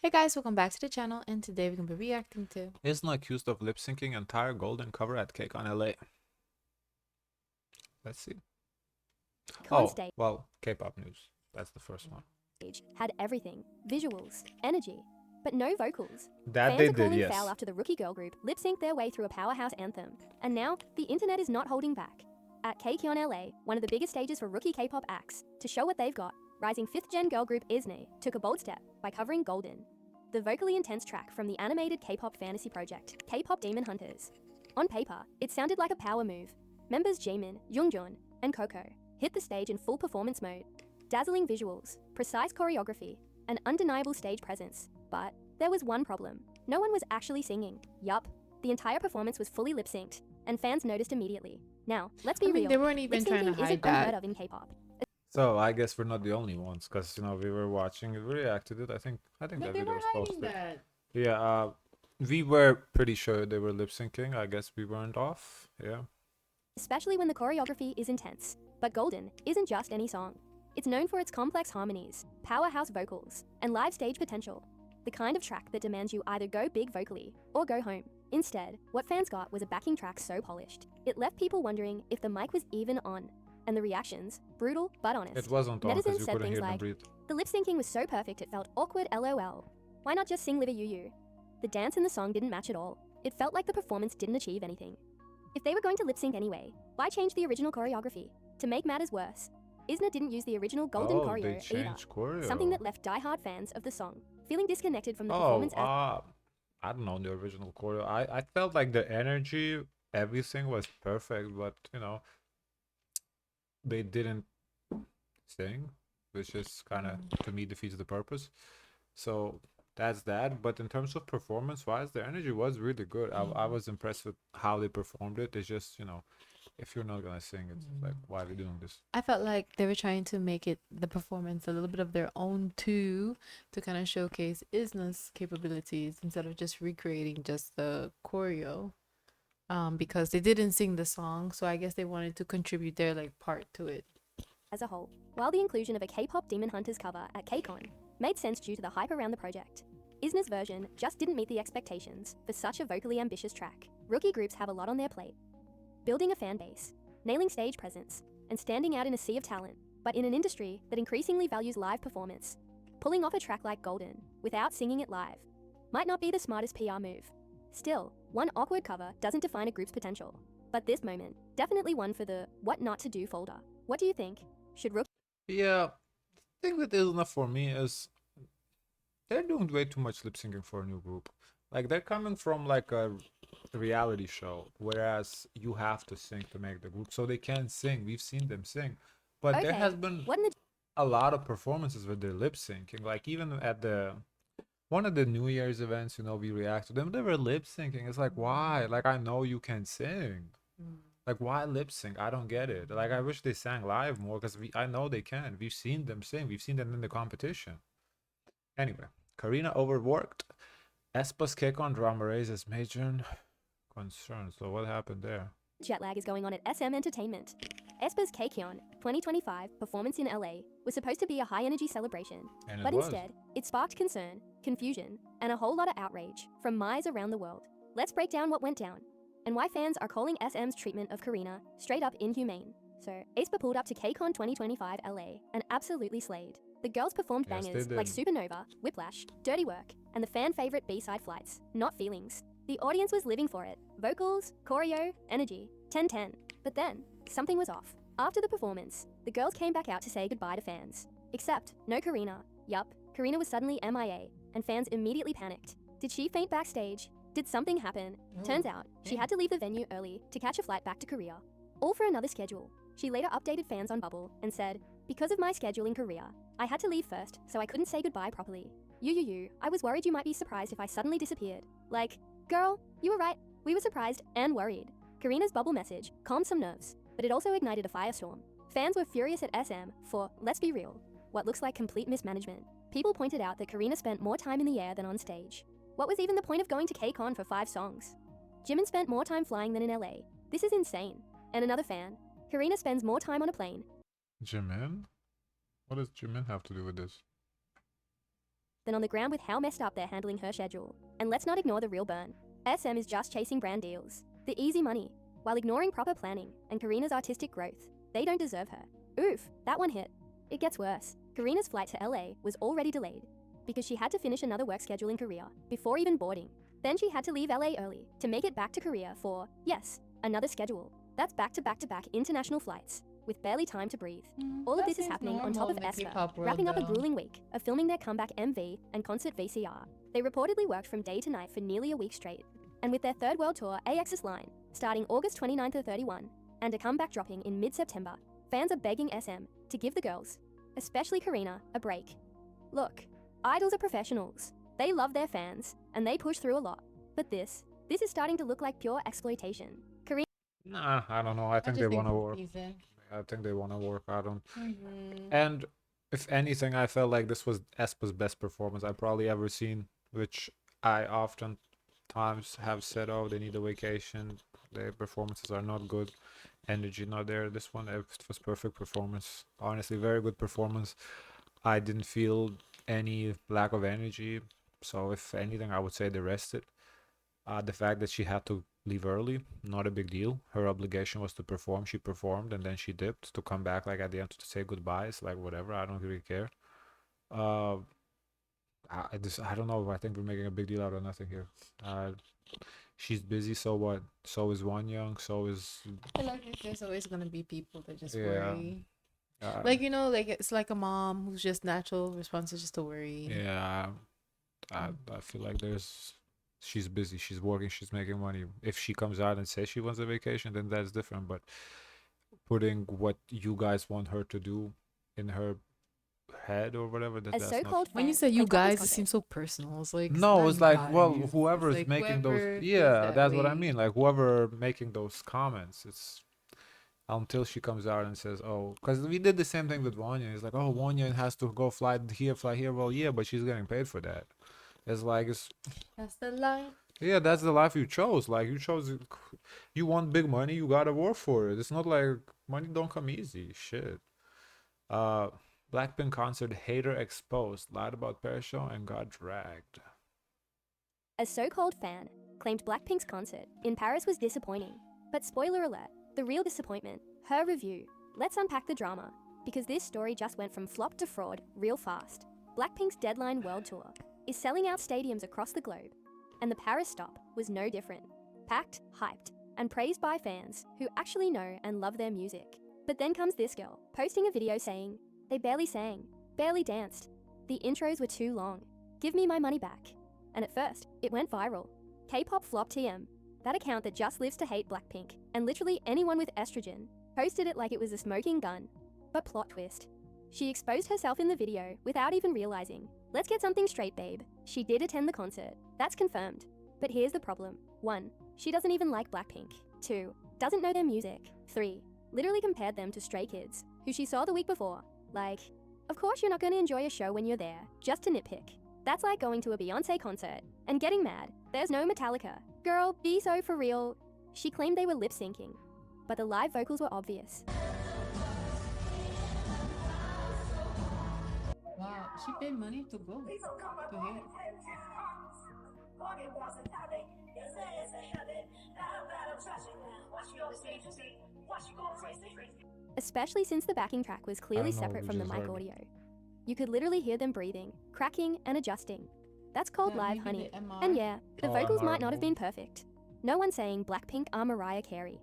Hey guys, welcome back to the channel, and today we're going to be reacting to IZNA accused of lip syncing entire golden cover at KCON LA. Let's see. Oh, well, K-pop news. That's the first one. Had everything, visuals, energy, but no vocals. That Fans they are calling did, yes. foul after the rookie girl group lip-synced their way through a powerhouse anthem. And now, the internet is not holding back. At KCON LA, one of the biggest stages for rookie K-pop acts, to show what they've got, rising 5th-gen girl group IZNA took a bold step by covering Golden, the vocally intense track from the animated K-pop fantasy project, K-pop Demon Hunters. On paper, it sounded like a power move. Members Jaemin, Yoongjun, and Coco hit the stage in full performance mode. Dazzling visuals, precise choreography, and undeniable stage presence. But there was one problem. No one was actually singing. Yup, the entire performance was fully lip-synced, and fans noticed immediately. Now, let's be real. They weren't even trying to hide unheard that. of in K-pop. So I guess we're not the only ones, because we were watching it, we reacted it. I think that video was posted. Yeah, we were pretty sure they were lip syncing. I guess we weren't off. Yeah. Especially when the choreography is intense. But Golden isn't just any song. It's known for its complex harmonies, powerhouse vocals, and live stage potential. The kind of track that demands you either go big vocally or go home. Instead, what fans got was a backing track so polished, it left people wondering if the mic was even on. And the reactions, brutal but honest. It wasn't on because you couldn't hear them breathe. The lip syncing was so perfect it felt awkward LOL. Why not just sing Live a You? The dance in the song didn't match at all. It felt like the performance didn't achieve anything. If they were going to lip sync anyway, why change the original choreography? To make matters worse, IZNA didn't use the original golden choreo either. Something that left die-hard fans of the song feeling disconnected from the performance. I don't know the original choreo. I felt like the energy, everything was perfect, but they didn't sing, which is kind of, to me, defeats the purpose. So that's that. But in terms of performance wise, the energy was really good. I was impressed with how they performed it. It's just, if you're not gonna sing, it's like, why are we doing this? I felt like they were trying to make it, the performance, a little bit of their own too, to kind of showcase IZNA's capabilities instead of just recreating just the choreo. Because they didn't sing the song, so I guess they wanted to contribute their part to it. As a whole, while the inclusion of a K-pop Demon Hunters cover at KCON made sense due to the hype around the project, IZNA's version just didn't meet the expectations for such a vocally ambitious track. Rookie groups have a lot on their plate. Building a fan base, nailing stage presence, and standing out in a sea of talent, but in an industry that increasingly values live performance. Pulling off a track like Golden without singing it live might not be the smartest PR move. Still, one awkward cover doesn't define a group's potential. But this moment, definitely one for the what not to do folder. What do you think? Should rookie... Yeah, the thing with IZNA for me is they're doing way too much lip syncing for a new group. Like, they're coming from like a reality show, whereas you have to sing to make the group, so they can't sing. We've seen them sing, but there has been a lot of performances with their lip syncing. Like, even at one of the New Year's events, we react to them, they were lip syncing. It's like, why? Like, I know you can sing. Like, why lip sync? I don't get it. Like, I wish they sang live more, because I know they can. We've seen them sing. We've seen them in the competition. Anyway, Karina Overworked. Aespa's KCON drama raises major concerns. So what happened there? Jet lag is going on at SM Entertainment. Aespa's KCON 2025 performance in LA was supposed to be a high-energy celebration, but instead, it sparked concern, confusion, and a whole lot of outrage from minds around the world. Let's break down what went down, and why fans are calling SM's treatment of Karina straight up inhumane. So, Aespa pulled up to KCON 2025 LA and absolutely slayed. The girls performed bangers like Supernova, Whiplash, Dirty Work, and the fan-favorite B-side Flights, Not Feelings. The audience was living for it. Vocals, choreo, energy, 10-10. But then, something was off. After the performance, the girls came back out to say goodbye to fans. Except, no Karina. Yup, Karina was suddenly MIA, and fans immediately panicked. Did she faint backstage? Did something happen? Turns out, she had to leave the venue early to catch a flight back to Korea. All for another schedule. She later updated fans on Bubble and said, "Because of my schedule in Korea, I had to leave first, so I couldn't say goodbye properly. I was worried you might be surprised if I suddenly disappeared. Like, girl, you were right. We were surprised and worried." Karina's Bubble message calmed some nerves, but it also ignited a firestorm. Fans were furious at SM for, let's be real, what looks like complete mismanagement. People pointed out that Karina spent more time in the air than on stage. What was even the point of going to KCON for 5 songs? Jimin spent more time flying than in LA. This is insane. And another fan, Karina spends more time on a plane. Jimin? What does Jimin have to do with this? than on the ground with how messed up they're handling her schedule. And let's not ignore the real burn. SM is just chasing brand deals, the easy money, while ignoring proper planning and Karina's artistic growth. They don't deserve her. Oof, that one hit. It gets worse. Karina's flight to LA was already delayed because she had to finish another work schedule in Korea before even boarding. Then she had to leave LA early to make it back to Korea for, yes, another schedule. That's back-to-back-to-back international flights with barely time to breathe. All of this is happening on top of Aespa, wrapping up a grueling week of filming their comeback MV and concert VCR. They reportedly worked from day to night for nearly a week straight. And with their third world tour, AX's Line, starting August 29th to 31, and a comeback dropping in mid-September, fans are begging SM to give the girls, especially Karina, a break. Look, idols are professionals. They love their fans, and they push through a lot. But this is starting to look like pure exploitation. Karina. Nah, I don't know. I think they want to work. I think they want to work. I don't. And if anything, I felt like this was Aespa's best performance I've probably ever seen, which I often times have said, oh, they need a vacation, their performances are not good, energy not there. This one, it was perfect performance, honestly, very good performance. I didn't feel any lack of energy, so if anything I would say they rested. The fact that she had to leave early, not a big deal. Her obligation was to perform. She performed and then she dipped to come back like at the end to say goodbyes, like whatever, I don't really care. I don't know. I think we're making a big deal out of nothing here. She's busy, so what? So is Won, so is. I feel like there's always gonna be people that just Yeah. worry. Like like it's like a mom who's just natural response is just to worry. Yeah, I feel like she's busy, she's working, she's making money. If she comes out and says she wants a vacation, then that's different. But putting what you guys want her to do in her head or whatever, that's so-called not. When you say you guys, it seems so personal. It's like No, it's like, well, guys. whoever's It's like making whoever those, feels yeah, that that's what I way. mean. Like whoever making those comments, it's until she comes out and says, oh, because we did the same thing with Wanya. It's like, oh, Wanya has to go fly here. Well, yeah, but she's getting paid for that. It's like, That's the life. yeah, that's the life you chose. Like you want big money, you gotta work for it. It's not like money don't come easy. Shit. BLACKPINK concert hater exposed, lied about Paris show and got dragged. A so-called fan claimed BLACKPINK's concert in Paris was disappointing. But spoiler alert, the real disappointment, her review. Let's unpack the drama, because this story just went from flop to fraud real fast. BLACKPINK's Deadline World Tour is selling out stadiums across the globe, and the Paris stop was no different. Packed, hyped, and praised by fans who actually know and love their music. But then comes this girl, posting a video saying, they barely sang, barely danced. The intros were too long. Give me my money back. And at first, it went viral. K-pop flop TM, that account that just lives to hate BLACKPINK, and literally anyone with estrogen, posted it like it was a smoking gun. But plot twist. She exposed herself in the video without even realizing. Let's get something straight, babe. She did attend the concert. That's confirmed. But here's the problem. 1. She doesn't even like BLACKPINK. 2. Doesn't know their music. 3. Literally compared them to Stray Kids, who she saw the week before. Like, of course you're not going to enjoy a show when you're there, just to nitpick. That's like going to a Beyonce concert and getting mad. There's no Metallica. Girl, be so for real. She claimed they were lip syncing, but the live vocals were obvious. Wow, she paid money to go to hear. Especially since the backing track was clearly separate from the mic audio. You could literally hear them breathing, cracking, and adjusting. That's called live, honey. And yeah, the vocals might not have been perfect. No one's saying BLACKPINK are Mariah Carey.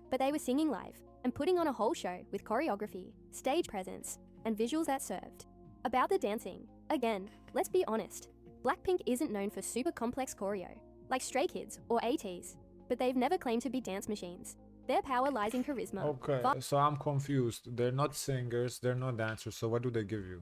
But they were singing live and putting on a whole show with choreography, stage presence, and visuals that served. About the dancing, again, let's be honest. BLACKPINK isn't known for super complex choreo, like Stray Kids or ATEEZ, but they've never claimed to be dance machines. Their power lies in charisma. Okay, so I'm confused. They're not singers, they're not dancers, so what do they give you?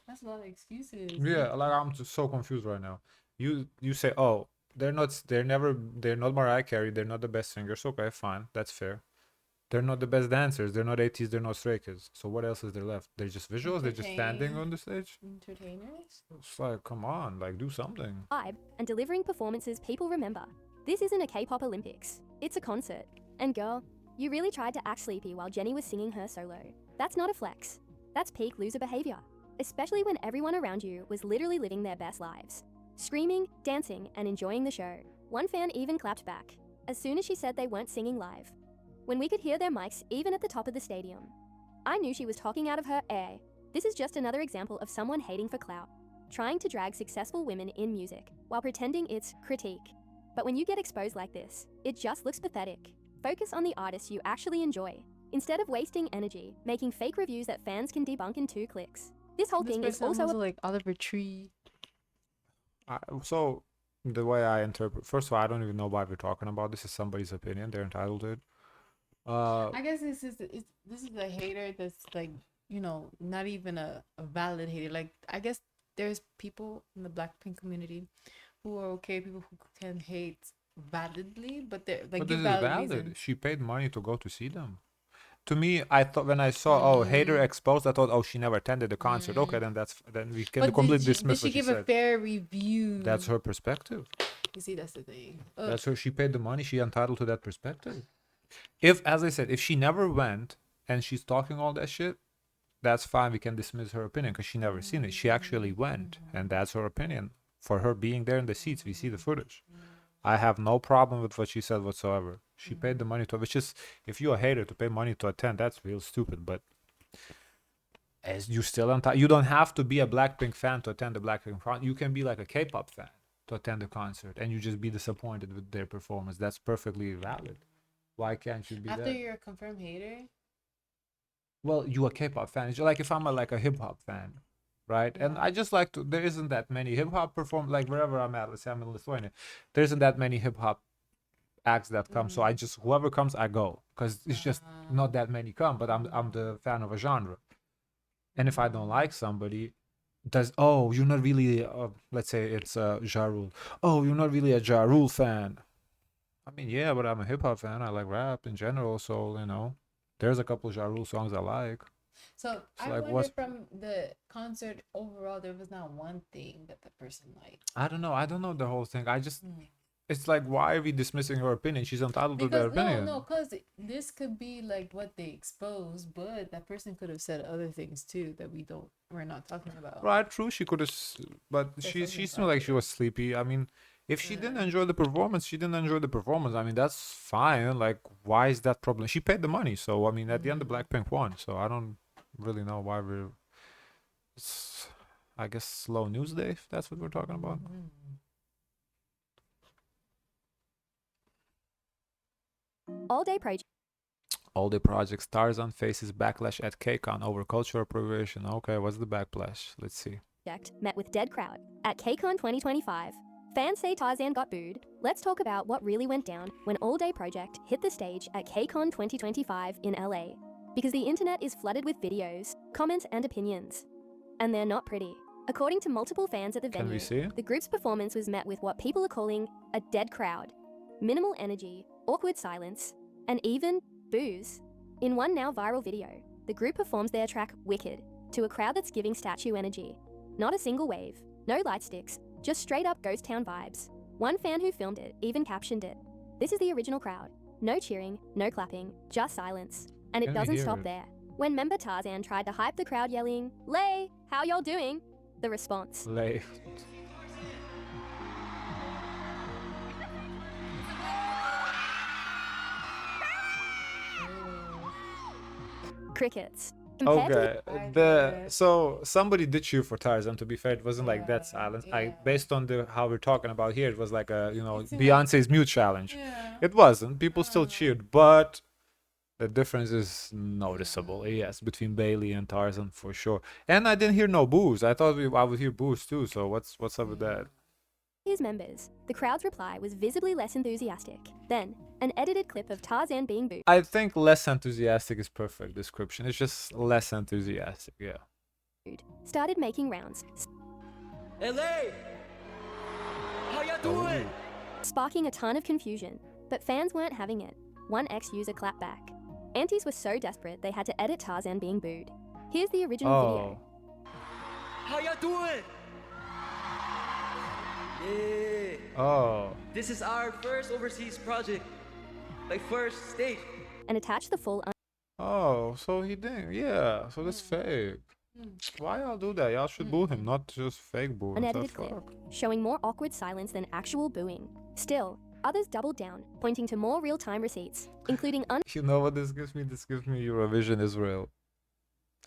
That's a lot of excuses. Yeah, like I'm just so confused right now. You say, oh, they're not Mariah Carey, they're not the best singers. Okay, fine, that's fair. They're not the best dancers, they're not ATEEZ, they're not Stray Kids. So what else is there left? They're just visuals, they're just standing on the stage? Entertainers? It's like, come on, like do something. Vibe and delivering performances people remember. This isn't a K-pop Olympics, it's a concert. And girl, you really tried to act sleepy while Jennie was singing her solo. That's not a flex. That's peak loser behavior. especially when everyone around you was literally living their best lives, screaming, dancing, and enjoying the show. One fan even clapped back as soon as she said they weren't singing live, when we could hear their mics even at the top of the stadium. I knew she was talking out of her air. This is just another example of someone hating for clout, trying to drag successful women in music while pretending it's critique. But when you get exposed like this, it just looks pathetic. Focus on the artists you actually enjoy, instead of wasting energy making fake reviews that fans can debunk in 2 clicks. This whole thing is also like Oliver Tree. So the way I interpret, first of all, I don't even know why we're talking about this. Is somebody's opinion. They're entitled to it. I guess this is a hater that's like, you know, not even a valid hater. Like, I guess there's people in the BLACKPINK community who are okay, people who can hate validly, but they're like, But give this is valid valid. reasons. She paid money to go to see them. To me, I thought when I saw Hater Exposed, I thought, oh, she never attended the concert. Okay, then we can completely dismiss did she what give she a said. fair review? That's her perspective. You see, that's the thing. That's her. She paid the money. She entitled to that perspective. If, as I said, if she never went and she's talking all that shit, that's fine. We can dismiss her opinion because she never seen it. She actually went, and that's her opinion. For her being there in the seats, we see the footage. I have no problem with what she said whatsoever. She paid the money to, which is, if you're a hater to pay money to attend, that's real stupid. But as you still entitled, you don't have to be a BLACKPINK fan to attend the BLACKPINK concert. You can be like a K-pop fan to attend the concert, and you just be disappointed with their performance. That's perfectly valid. Why can't you be after that? you're a confirmed hater? Well, you a K-pop fan. It's like if I'm like a hip-hop fan, right? And I just like to, there isn't that many hip-hop perform, like wherever I'm at, let's say I'm in Lithuania, there isn't that many hip-hop acts that come. So I just, whoever comes, I go, because it's just not that many come, but I'm the fan of a genre. And if I don't like somebody, you're not really, let's say it's Ja Rule. Oh, you're not really a Ja Rule fan. I mean, yeah, but I'm a hip-hop fan. I like rap in general, so, you know, there's a couple Ja Rule songs I like. So I like, wonder from the concert overall, there was not one thing that the person liked. I don't know the whole thing. I just, it's like, why are we dismissing her opinion? She's entitled to their opinion. No, because this could be like what they expose, but that person could have said other things too that we're not talking about. Right, true. She could have, but she seemed like she was sleepy. I mean, if she didn't enjoy the performance, she didn't enjoy the performance. I mean, that's fine. Like, why is that problem? She paid the money, so I mean, at the end, the BLACKPINK won. So I don't really know why we're. It's, I guess, slow news day. If that's what we're talking about. All-day project. All-day projects. Tarzzan faces backlash at KCON over cultural appropriation. Okay, what's the backlash? Let's see. Met with dead crowd at KCON 2025. Fans say Tarzzan got booed. Let's talk about what really went down when All Day Project hit the stage at KCON 2025 in LA. Because the internet is flooded with videos, comments, and opinions. And they're not pretty. According to multiple fans at the venue, the group's performance was met with what people are calling a dead crowd. Minimal energy, awkward silence, and even boos. In one now viral video, the group performs their track Wicked to a crowd that's giving statue energy. Not a single wave, no light sticks, just straight up ghost town vibes. One fan who filmed it even captioned it. This is the original crowd. No cheering, no clapping, just silence. And it doesn't stop there. When member Tarzzan tried to hype the crowd yelling, "Lay, how y'all doing?" The response. Lay. Crickets. Okay, so somebody did cheer for Tarzzan. To be fair, it wasn't like that silence. Based on how we're talking about here, it was like a Beyonce's mute challenge. It wasn't. People still cheered, but the difference is noticeable. Yes, between Bailey and Tarzzan for sure. And I didn't hear no boos. I thought I would hear boos too. So what's up with that? His members, the crowd's reply was visibly less enthusiastic. Then, an edited clip of Tarzzan being booed. I think less enthusiastic is perfect description. It's just less enthusiastic, yeah. Started making rounds. LA! How y'all doing? Sparking a ton of confusion, but fans weren't having it. One ex-user clapped back. Antis were so desperate they had to edit Tarzzan being booed. Here's the original video. How y'all doing? Yeah. Oh. This is our first overseas project. Like first stage. And attach the full oh, so he didn't. Yeah, so that's fake. Why y'all do that? Y'all should boo him, not just fake boo him. Unedited clip, showing more awkward silence than actual booing. Still, others doubled down, pointing to more real-time receipts, including You know what this gives me? This gives me Eurovision Israel.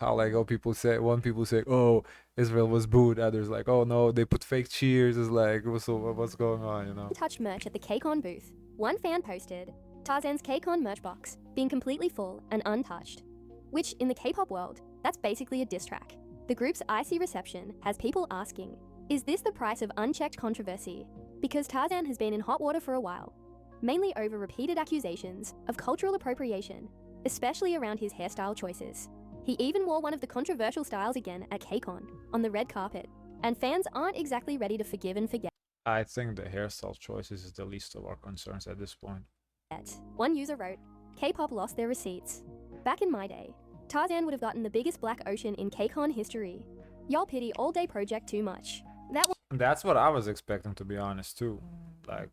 How like people say, one people say, oh, Israel was booed, others like, oh no, they put fake cheers. It's like, so what's going on, you know? untouched merch at the KCON booth. One fan posted, Tarzzan's KCON merch box being completely full and untouched. Which, in the K-pop world, that's basically a diss track. The group's icy reception has people asking, is this the price of unchecked controversy? Because Tarzzan has been in hot water for a while, mainly over repeated accusations of cultural appropriation, especially around his hairstyle choices. He even wore one of the controversial styles again at KCON on the red carpet, and fans aren't exactly ready to forgive and forget. I think the hairstyle choices is the least of our concerns at this point. One user wrote, K-pop lost their receipts. Back in my day, Tarzzan would have gotten the biggest black ocean in KCON history. Y'all pity All Day Project too much. That's what I was expecting, to be honest, too. Like,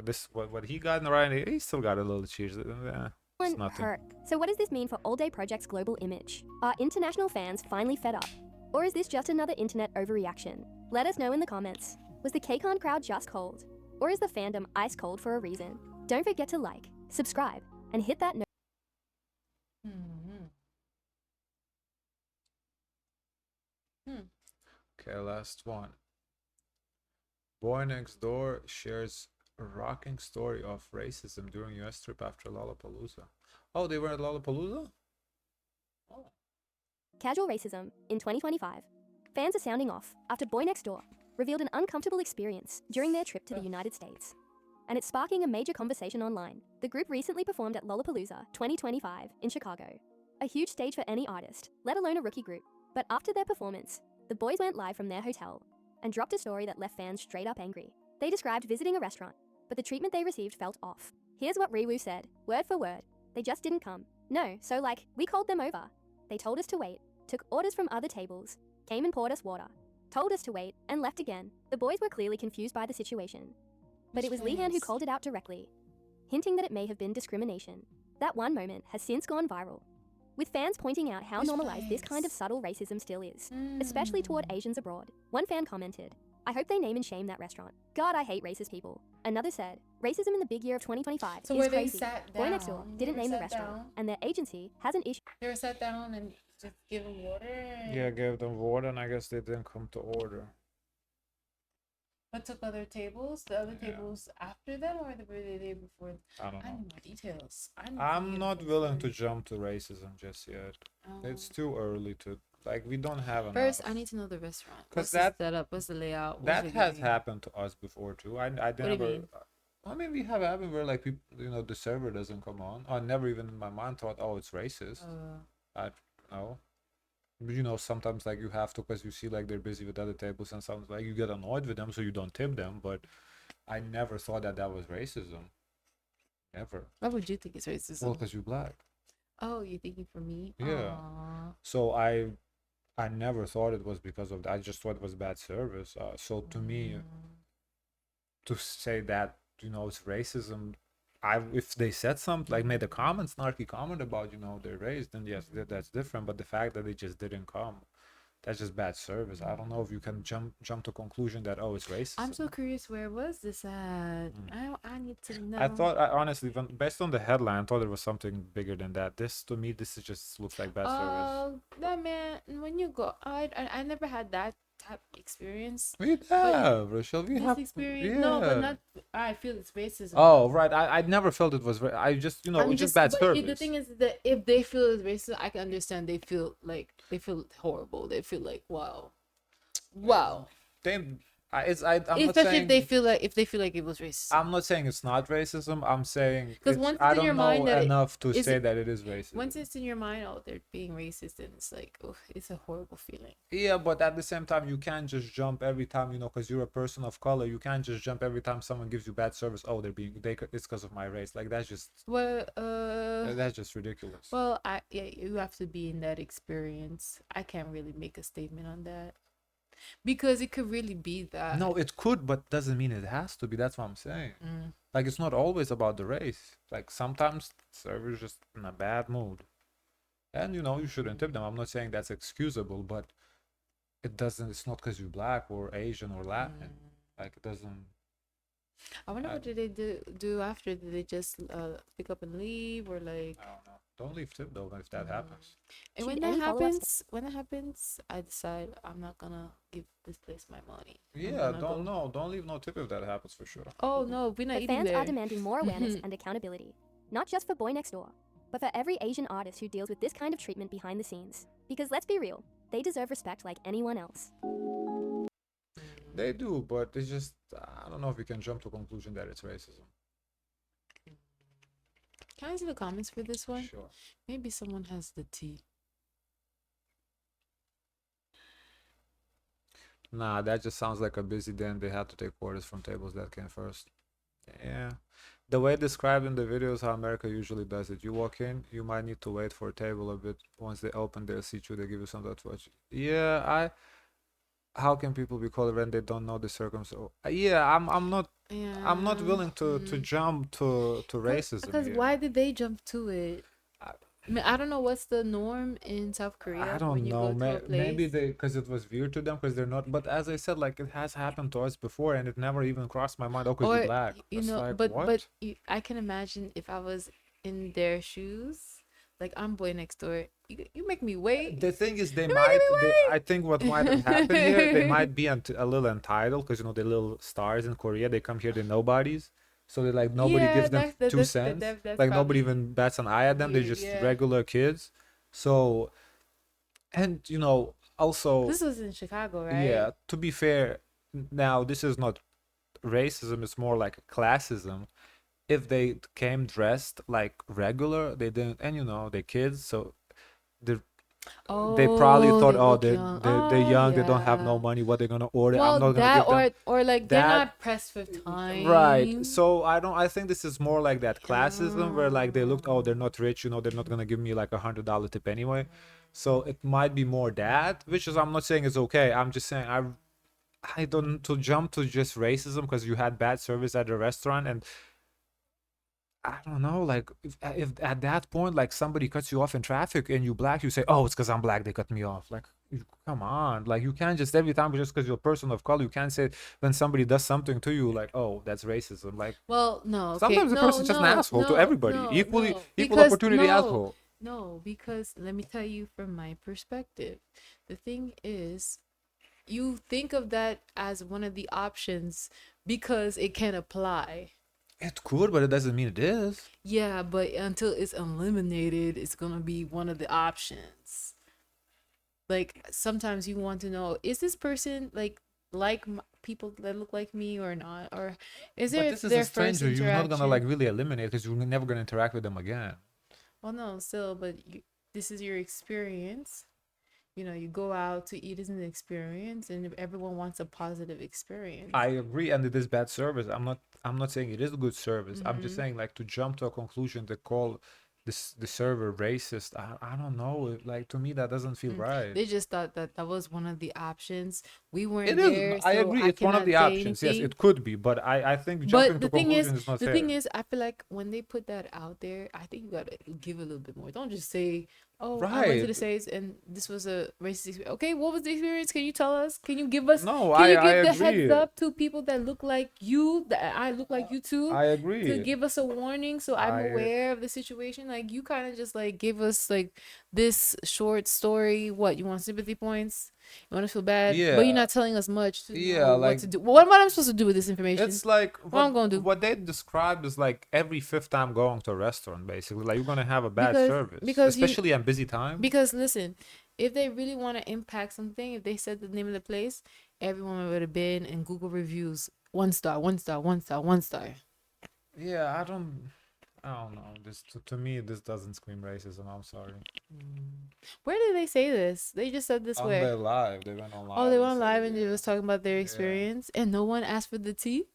this what he got in the right, he still got a little cheers. It's nothing. Hurt. So what does this mean for All Day Project's global image? Are international fans finally fed up? Or is this just another internet overreaction? Let us know in the comments. Was the KCON crowd just cold? Or is the fandom ice cold for a reason? Don't forget to like, subscribe, and hit that note. Okay, last one. BoyNextDoor shares a rocking story of racism during US trip after Lollapalooza. Oh, they were at Lollapalooza? Oh. Casual racism in 2025. Fans are sounding off after BoyNextDoor revealed an uncomfortable experience during their trip to the United States. And it's sparking a major conversation online. The group recently performed at Lollapalooza 2025 in Chicago. A huge stage for any artist, let alone a rookie group. But after their performance, the boys went live from their hotel and dropped a story that left fans straight up angry. They described visiting a restaurant, but the treatment they received felt off. Here's what Riwoo said, word for word. They just didn't come. No, so like, we called them over. They told us to wait, took orders from other tables, came and poured us water, told us to wait, and left again. The boys were clearly confused by the situation. But it was Leehan who called it out directly, hinting that it may have been discrimination. That one moment has since gone viral, with fans pointing out how normalized this kind of subtle racism still is, especially toward Asians abroad. One fan commented, I hope they name and shame that restaurant. God, I hate racist people. Another said, racism in the big year of 2025 So is where crazy. they sat down, BoyNextDoor didn't name the restaurant, and their agency has an issue. They were sat down and just give them water. Yeah, gave them water, and I guess they didn't come to order. But took other tables, the other tables after them, or the day before? I don't know. I need more details. I'm not willing to jump to racism just yet. It's too early to, like, we don't have enough. First, I need to know the restaurant. Because that setup, what's the layout? That has happened to us before too. I do you never. mean? I mean, we have happened where like people, you know, the server doesn't come on. I never even in my mind thought, oh, it's racist. I don't know. But, you know, sometimes like you have to, because you see like they're busy with other tables, and sometimes like you get annoyed with them, so you don't tip them. But I never thought that was racism. Never. Why would you think it's racism? Well, because you're black. Oh, you're thinking for me? Yeah. So I never thought it was because of that. I just thought it was bad service. So to me, to say that, you know, it's racism, if they said something, like made a comment, snarky comment about, you know, their race, then yes, that's different. But the fact that they just didn't come, that's just bad service. I don't know if you can jump to conclusion that, oh, it's racist. I'm so curious, where was this at? I need to know. I thought, honestly, based on the headline, I thought there was something bigger than that. This, to me, this is just looks like bad service. That man, when you go, I never had that type of experience. We have, Rochelle. We have experience. No, but not. I feel it's racism. Oh, right. I never felt it was. I just, you know, it's just bad service. The thing is that if they feel it's racist, I can understand. They feel horrible. They feel like wow. Especially if they feel like it was racist. I'm not saying it's not racism. I'm saying because once I it's in your mind that enough to say that it is racist. Once it's in your mind, oh, they're being racist, and it's like, oh, it's a horrible feeling. Yeah, but at the same time, you can't just jump every time, you know, because you're a person of color. You can't just jump every time someone gives you bad service. Oh, it's because of my race. Like that's just that's just ridiculous. Well, you have to be in that experience. I can't really make a statement on that. Because it could really be that. No, it could, but doesn't mean it has to be. That's what I'm saying. Like, it's not always about the race. Like, sometimes servers just in a bad mood. And, you know, you shouldn't tip them. I'm not saying that's excusable, but it doesn't. It's not because you're black or Asian or Latin. Like, it doesn't. I wonder what did they do after? Did they just pick up and leave, or like? I don't know. Don't leave tip though if that happens. And Should when that any follow-ups happens, I decide I'm not gonna give this place my money. I'm Yeah, gonna go. don't leave no tip if that happens for sure. Oh no, we're not But eating fans there. are demanding more awareness and accountability, not just for BoyNextDoor, but for every Asian artist who deals with this kind of treatment behind the scenes. Because let's be real, they deserve respect like anyone else. They do, but it's just I don't know if we can jump to a conclusion that it's racism. Can I see the comments for this one? Sure. Maybe someone has the tea. Nah, that just sounds like a busy day and they had to take orders from tables that came first. Yeah. The way described in the video is how America usually does it. You walk in, you might need to wait for a table a bit. Once they open, they'll seat you, they give you something to watch. Yeah, how can people be called when they don't know the circumstances? Yeah, I'm not willing to jump to racism Because here. why did they jump to it? I mean, I don't know what's the norm in South Korea. I don't when you know. Go to a place. Maybe because it was weird to them because they're not. But as I said, like it has happened to us before, and it never even crossed my mind. Oh, because you're black. You It's know, like, but what? I can imagine if I was in their shoes, like I'm BoyNextDoor. You make me wait. The thing is, You making me wait. I think what might have happened here, they might be a little entitled because the little stars in Korea, they come here, they're nobodies. So they like nobody gives them 2 cents. That's Like nobody probably even bats an eye at them. They're weird, just yeah. regular kids. So, and also This was in Chicago, right? yeah. To be fair, now this is not racism. It's more like classism. If they came dressed like regular, they didn't, and they kids, so they probably thought, they oh, look they're young. they're young, they don't have no Yeah. money. What they're gonna order? Well, I'm not gonna that give them. or like they're that- not pressed for time. Right. So I think this is more like that classism where like they looked, oh, they're not rich, they're not gonna give me like $100 tip anyway. So it might be more that, which is I'm not saying it's okay. I'm just saying I don't to jump to just racism because you had bad service at the restaurant, and I don't know, like if at that point like somebody cuts you off in traffic and you black, you say, oh, it's because I'm black they cut me off. Like, come on, like you can't just every time just because you're a person of color, you can't say when somebody does something to you like, oh, that's racism. Like, well, no. sometimes the person's just an asshole to everybody, equal opportunity asshole. No, because let me tell you from my perspective, the thing is, you think of that as one of the options because it can apply. It could, but it doesn't mean it is. Yeah, but until it's eliminated, it's gonna be one of the options. Like sometimes you want to know, is this person like people that look like me or not, or is there But this is their a stranger. first You're not gonna like interaction? really eliminate because you're never gonna interact with them again. Well, no, still, but this is your experience. You go out to eat as an experience, and everyone wants a positive experience. I agree, and it is bad service. I'm not saying it is good service. I'm just saying like to jump to a conclusion to call the server racist. I don't know. Like to me that doesn't feel right. They just thought that was one of the options. We weren't It there. is. I so agree. It's one of cannot the say options. Yes, anything. it could be, but I think But jumping the to thing conclusion is, is not the fair. thing is, I feel like when they put that out there, I think you gotta give a little bit more. Don't just say, "Oh, I went to the Right. States and this was a racist experience." Okay, what was the experience? Can you tell us? Can you give us? No, Can you I give the agree. heads up to people that look like you, that I look like you too? I agree. To give us a warning, so I'm I- aware of the situation. Like you kind of just like give us like this short story. What you want sympathy points? You want to feel bad, but Yeah. you're not telling us much to Yeah, know like- what to do. What am I supposed to do with this information? It's like What I'm gonna do? what they described is like every fifth time going to a restaurant, basically. Like you're gonna have a bad Because- service, because you- especially at busy time. Because listen, if they really want to impact something, if they said the name of the place, everyone would have been in Google reviews 1 star, 1 star, 1 star, 1 star. Yeah, I don't know. This to me, this doesn't scream racism. I'm sorry. Where did they say this? They just said this On where? their live, they went on live. Oh, they and went on said, live and they yeah. was talking about their experience, and no one asked for the tea.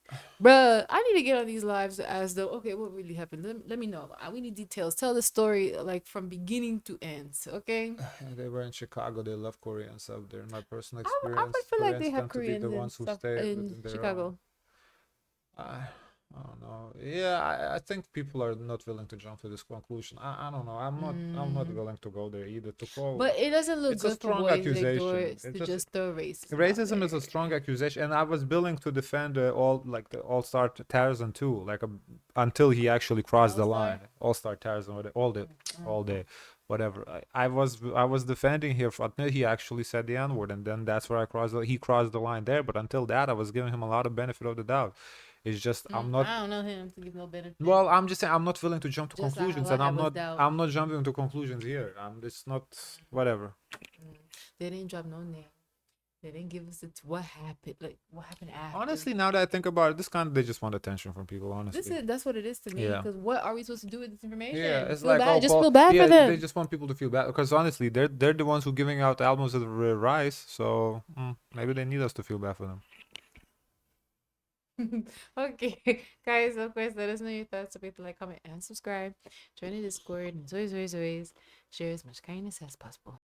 Bruh, I need to get on these lives as though, okay, what really happened? Let me know. We need details. Tell the story like from beginning to end. Okay. Yeah, they were in Chicago. They love Koreans up there. My personal I experience. would feel like they Koreans have tend to be Koreans the and ones who stuff stay in within their Chicago. own. I don't know. Yeah, I think people are not willing to jump to this conclusion. I don't know. I'm not willing to go there either. To call But it doesn't look it's a good for strong boys next accusation. doors It's to just just throw racism out racism is a there. strong accusation, and I was willing to defend the all-star Tarzzan too, until he actually crossed the All-Star? line. All-star Tarzzan, all day, whatever. I was defending him until he actually said the N-word, and then that's where he crossed the line there. But until that, I was giving him a lot of benefit of the doubt. It's just I'm not. I don't know him to give no benefit. Well, I'm just saying I'm not willing to jump to Just conclusions, like and I was doubt. I'm not jumping to conclusions here. It's not whatever. They didn't drop no name. They didn't give us what happened. Like what happened after. Honestly, now that I think about it, they just want attention from people. Honestly, that's what it is to me. Yeah. Because what are we supposed to do with this information? yeah, it's Feel like bad. oh, Just Paul, feel bad yeah, for them. they just want people to feel bad because honestly, they're the ones who giving out albums of the Rise, so maybe they need us to feel bad for them. Okay, guys, of course, let us know your thoughts. So please like, comment, and subscribe. Join the Discord, and always share as much kindness as possible.